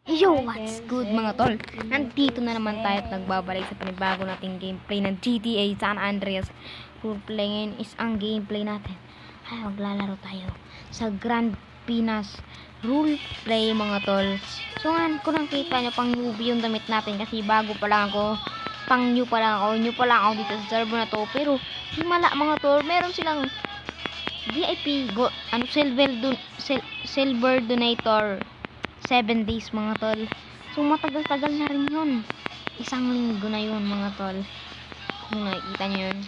Yo, what's good mga tol? Nandito na naman tayo at nagbabalik sa panibago nating gameplay ng GTA San Andreas. Roleplay ngayon is ang gameplay natin. Ay, maglalaro tayo sa Grand Pinas roleplay mga tol. So nga, kung nakita nyo, pang newbie yung damit natin kasi bago pa lang ako. Pang new pa lang ako dito sa server na to. Pero, himala mga tol, meron silang VIP, silver donator 7 days mga tol. So matagal-tagal na rin yun. Isang linggo na yun mga tol. Kung nakikita nyo yun.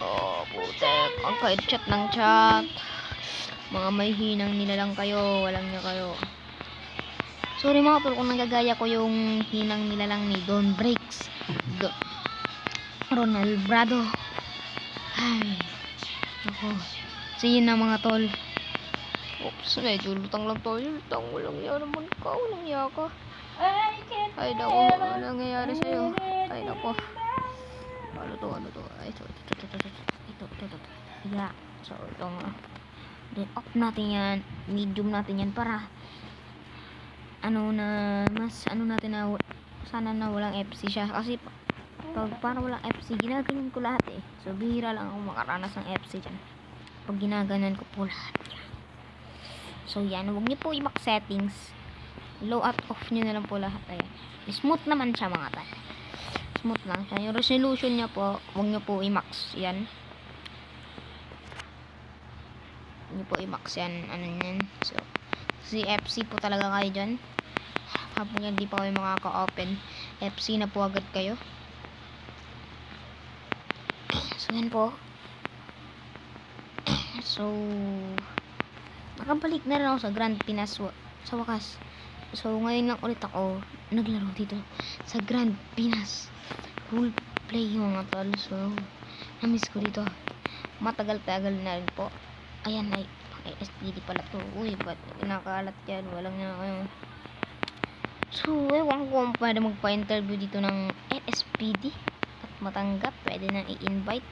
Oh, putek. Ang kait-chat ng chat. Mga may hinang nila lang kayo. Walang niya kayo. Sorry mga tol kung nagagaya ko yung hinang nila lang ni Don Breaks. Ronald Brado. Ay. Ako. So yun na mga tol. Oops, medyo lutang lang tayo. Lutang, walang iya naman ka. Walang iya ka. Ay, nako. Walang nangyayari sa'yo. Ay, nako. Ano to? Ay, ito. Yeah. So, ito nga. Then, off natin yan. Medium natin yan para natin na sana na walang FC siya. Kasi, para walang FC, ginaganon ko lahat eh. So, bihira lang ako makaranas ng FC dyan. Pag ginaganon ko po lahat yan. So yan, huwag nyo po i-max settings. Low at off nyo na lang po lahat. Ayan. Smooth naman siya mga tal. Smooth lang siya. Yung resolution nya po, huwag nyo po i-max. Yan. Huwag nyo po i-max yan. Ano yan. So, si FC po talaga kayo dyan. Habang yan, di pa kayo makaka-open. FC na po agad kayo. So yan po. So, nakabalik na rin ako sa Grand Pinas sa wakas. So ngayon lang ulit ako naglaro dito sa Grand Pinas roleplay mga tol. So namiss ko dito. Matagal-tagal na rin po. Ayan ay STD pala to. Uy, ba't kinakalat yan? Walang na kayo. So ewan ko kung pwede magpa-interview dito ng LSPD at matanggap. Pwede na i-invite.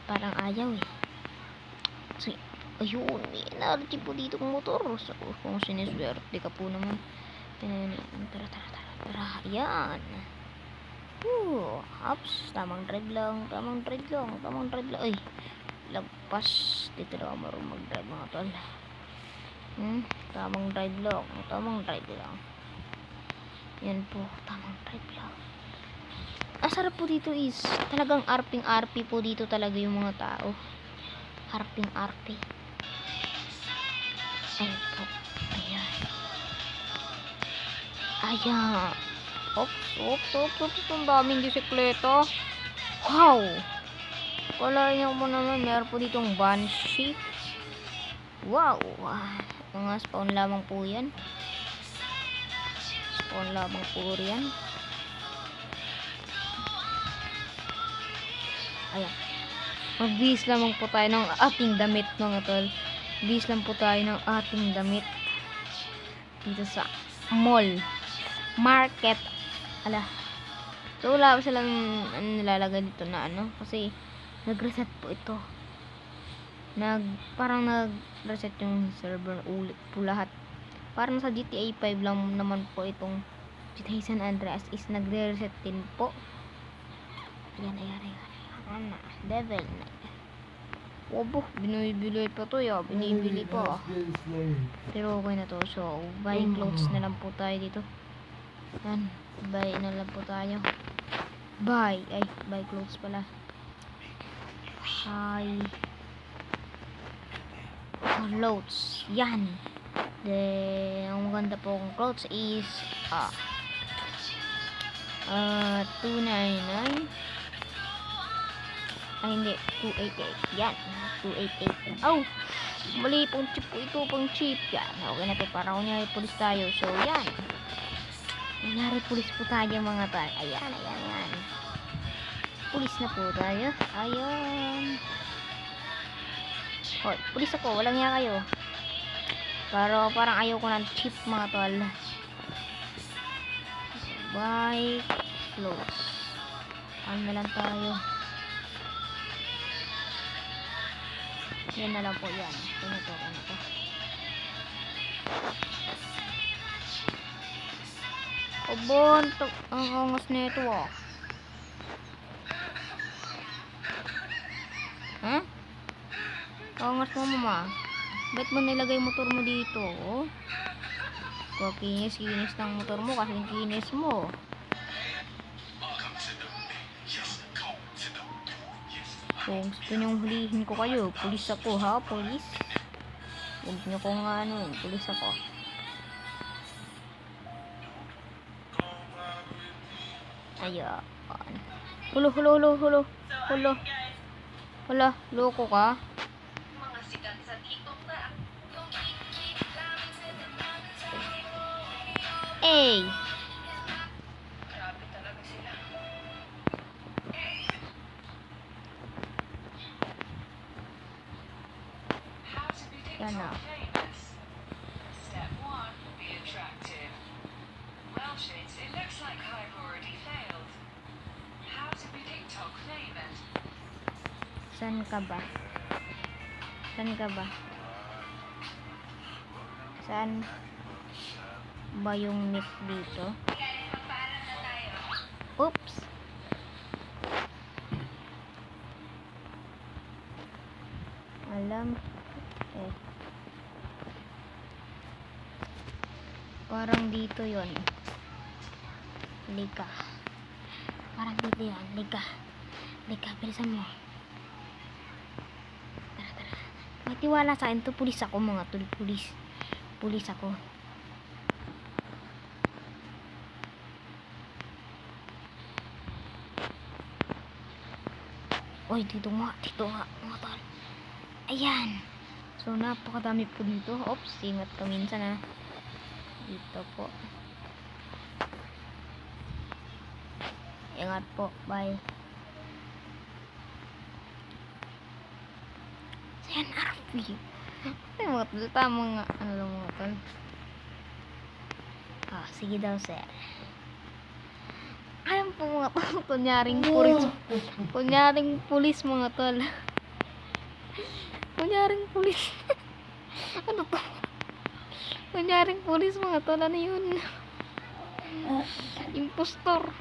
Parang ayaw eh. So ayun, may energy po dito ng motor. So, kung siniswerte ka po naman. Tara. Ayan. Ups. Tamang drive lang. Ay, lagpas. Dito lang ako marunong mag-drive mga tol. Tamang drive lang. Yan po, tamang drive lang. Ang sarap po dito is, talagang RP po dito talaga yung mga tao. RP. Ayan po. Ayan. Ops. Ang daming bisikleta. Wow. Wala niyo mo naman. Meron po ditong Banshee. Wow. Mga spawn lamang po yan. Ayan. Magbihis lamang po tayo ng ating damit mga tol. Bihis lang po tayo ng ating damit dito sa mall market. So wala pa silang nilalagay dito na kasi nag-reset po ito. Parang nag-reset yung server ulit po lahat. Parang sa GTA 5 lang naman po itong GTA San Andreas is nagre-reset din po. Ayan. Devil na. Obo, binibili pa to ya. Binibili pa. Pero okay na to. So, buy clothes na lang po tayo dito. Yan. Buy na lang po tayo. Buy clothes pala. Clothes. Yan. Ang maganda po kong clothes is 299. Ay, hindi. 288. Yan. 288. Oh! Mali pong chip po ito. Pang chip. Yan. Okay na to. Para kunyari pulis tayo. So, yan. Kunyari pulis po tayo mga tal. Ayan. Pulis na po tayo. Ayan. Hoy, pulis ako. Walang niya kayo. Pero parang ayaw ko ng chip mga tol. Buy clothes. Ano na lang tayo. Yan na lang po yan. Ito na to. Abon, ang angas nito ah. Ha? Angas mo mama. Ba't mo nilagay motor mo dito? Oh? Kinis ng motor mo kasi kinis mo. Kung gusto nyong hulihin ko kayo, pulis ako ha, pulis. Huwag nyo kong ano, pulis ako. Ayan. Hulo. Hala, loko ka? Hey! Yan na. Saan ka ba? Saan ba yung nick dito? Oops! Alam. Parang dito yon. Liga. Parang dito yon. Liga, bilisan mo. Tara. May tiwala sa akin to. Pulis ako mga tol. Pulis ako. Oy, dito nga mga tol. Ayan. So, napakadami po dito. Oops, ingat ka minsan ha. Dito po. Ingat po. Bye. Ayan, RP. Ay, mga tol. Tama nga. Ano lang mga tol. Sige daw, sir. Ayan po mga tol. Kunyaring pulis mga tol. Kunyaring pulis. Ano to? Kunyaring pulis mga tol. Ano yun? Impostor.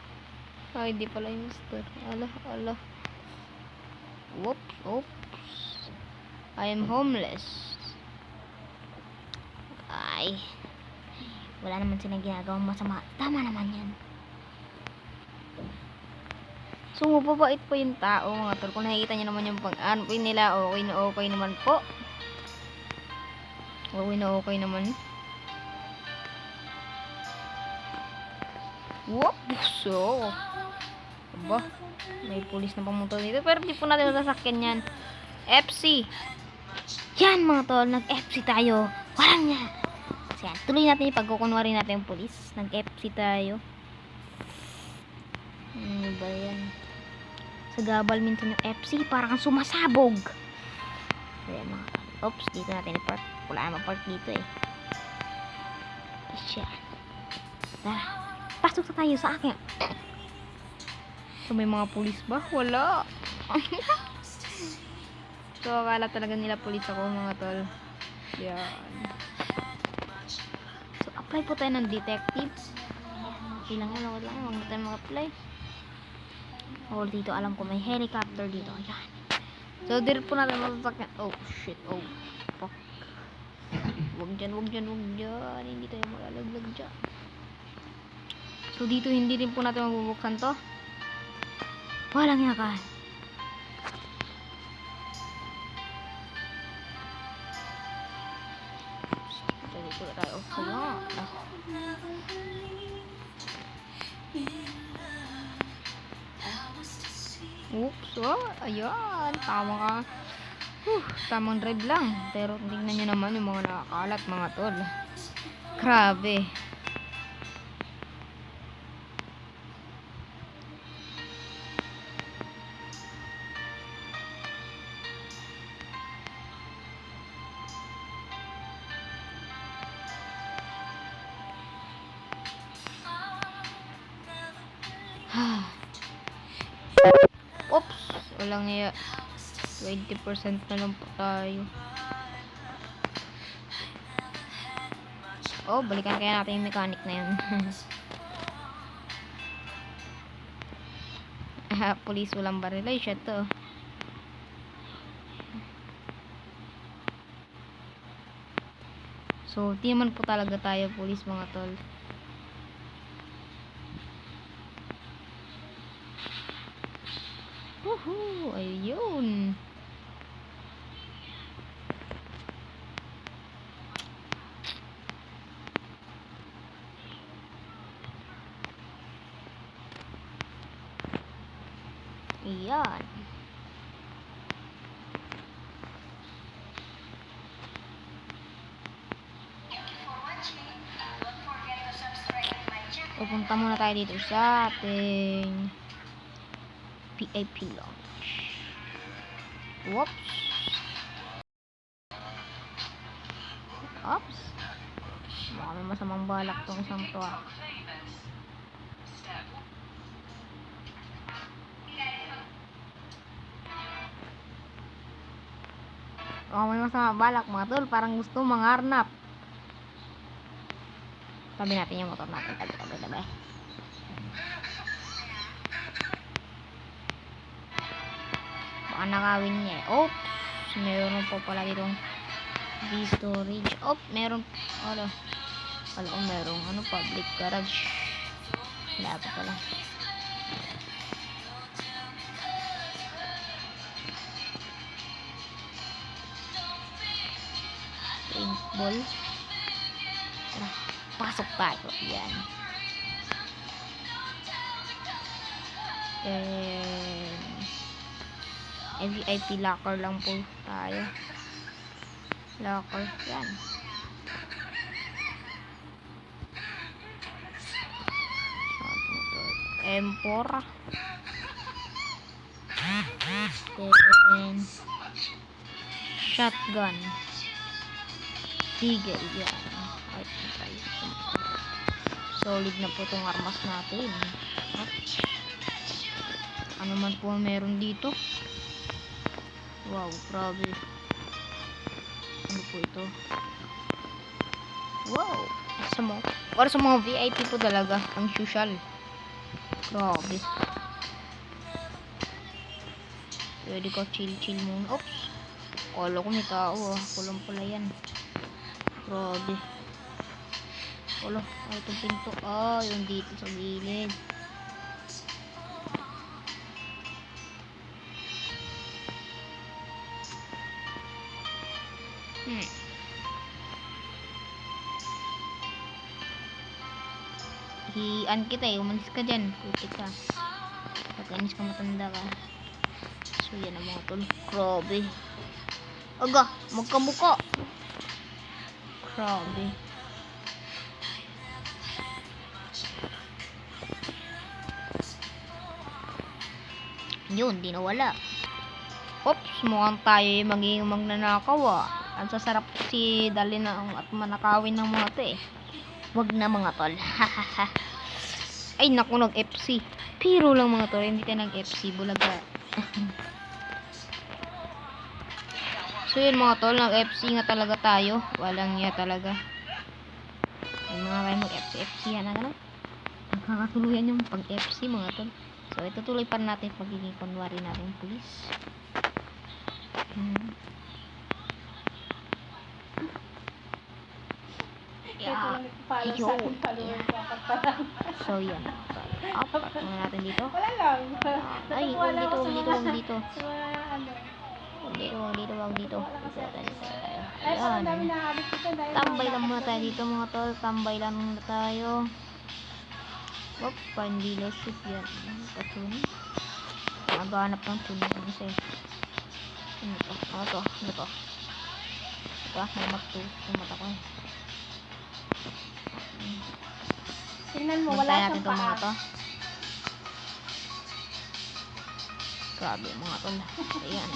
Ay, hindi pala impostor. Ala. Oops. I am homeless. Ay. Wala naman silang ginagawang masama. Tama naman yan. So, mababait po yung tao mga tol. Kung nakikita nyo naman yung pang-anpin nila, okay naman po. Okay naman. Whoops! So, aba, may pulis na pamunta dito. Pero di po natin masasakyan yan. FC! Yan mga tol, nag-FC tayo. Walang yan. So, yan, tuloy natin yung pagkukunwari natin yung pulis. Nag-FC tayo. Ano ba yan? Sa gabal minsan yung FC, parang sumasabog. So, yan mga tol. Oops, dito natin i-park. Wala naman park dito eh. Siya. Tara. Pasok na tayo sa akin. So, may mga pulis ba? Wala. So, akala talaga nila pulis ako mga tol. Yan. So, apply po tayo ng detective. Ilang lang. Huwag tayo mag-apply. Dito, alam ko may helicopter dito. Yan. So, dito po natin masasakyan. Oh, shit. Oh, fuck. Huwag dyan. Hindi tayo malalaglag dyan. So, dito hindi rin po natin mabubuksan to. Walang yakan. So, dito na tayo. Oops. Ayan. Tama ka. Tamang drive lang. Pero tingnan nyo naman yung mga nakakalat mga tol. Grabe. Oops, walang iya. 20% na lang po tayo. Balikan kaya natin yung mechanic na yun. Pulis walang baril. Ay, shit to. So, di naman po talaga tayo pulis mga tol. Woohoo! Ayun! Ayan. Pupunta muna tayo dito sa ating VIP lounge. Whoops. Oops. Baka may masamang balak tong isang to ah. Baka may masamang balak mga tol. Parang gusto mangarnap. Tabi natin yung motor natin. Tabi. Baka nakawin niya eh. Oops. Meron po pala ditong storage. Oops. Meron. Wala ko merong public garage. Wala pa pala. Paintball. Tara. Pasok tayo. Yan. VIP locker lang po tayo. Locker. Yan. M4. Then shotgun. Eagle. Yan. Solid na po itong armas natin. Ano man po meron dito. Wow, grabe. Ano po ito? Wow. Para sa mga VIP po talaga. Ang social. Grabe. Pwede ka chill muna. Oops. Kala ko may tao ah. Kulang pala yan. Grabe. Wala, itong pinto. Yung dito sa gilid. Hian kita eh. Umalis ka dyan. Putik ka. Pagkanis ka matanda ka. So yan ang mga tol. Grabe. Aga, magkamuka. Grabe. Yun, di nawala. Oops, mukhang tayo maging magnanakaw ah. Ang sasarap si dali na at manakawin ng mga to eh. Wag na mga tol. Ay naku, nag-FC. Pero lang mga tol, hindi tayo nag-FC. Bulaga. So yun mga tol, nag-FC nga talaga tayo. Walang iya talaga. Ay mga kayo mag-FC yan na gano'n. Nakakatuluyan yung pag-FC mga tol. So ito tuloy pa natin pagiging kunwari natin pulis. Yeah. So yan. Apat muna natin dito. Wala lang. Ay, wag dito. Wag dito. Ayan. Tambay lang muna tayo dito mga tol. Tambay lang muna tayo. Wop, fine dealership yan. Patunin. Nagahanap ng tunin kasi. Ano to? Ito, may mata ko. Tingnan mo, wala siyang paa. Grabe mga tol. Ayan.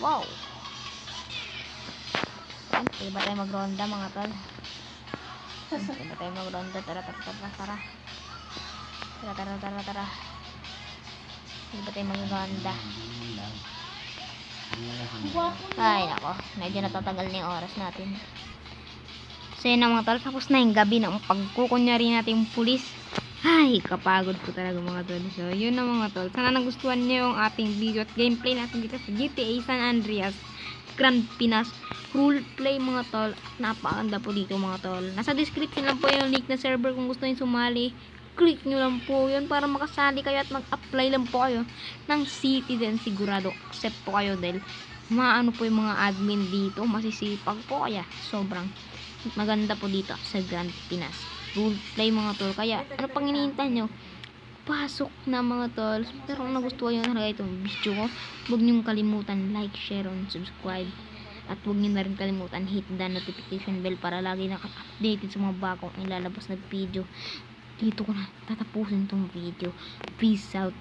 Wow. Ayan, pwede ba tayo magronda mga tol? Pwede ba tayo magronda? Tara. Pwede ba tayo magronda? Ay nako, medyo natatagal na yung oras natin. So yun na mga tol, tapos na yung gabi ng pagkukunyari natin yung pulis. Ay, kapagod po talaga mga tol. So, yun na mga tol. Sana nagustuhan niyo yung ating video at gameplay natin dito sa GTA San Andreas Grand Pinas roleplay mga tol. At napakaganda po dito mga tol. Nasa description lang po yung link na server kung gusto niyo sumali. Click nyo lang po yun para makasali kayo at mag-apply lang po kayo ng citizen. Sigurado accept po kayo dahil maano po yung mga admin dito. Masisipag po kaya sobrang maganda po dito sa Grand Pinas roleplay mga tol. Kaya ano pang hinihintay nyo, pasok na mga tol. Pero kung nagustuhan nyo talaga itong video ko, huwag nyo kalimutan like, share, and subscribe. At huwag nyo na rin kalimutan hit the notification bell para lagi naka-updated sa mga bagong ilalabas na video. Dito ko na tatapusin tong video. Peace out.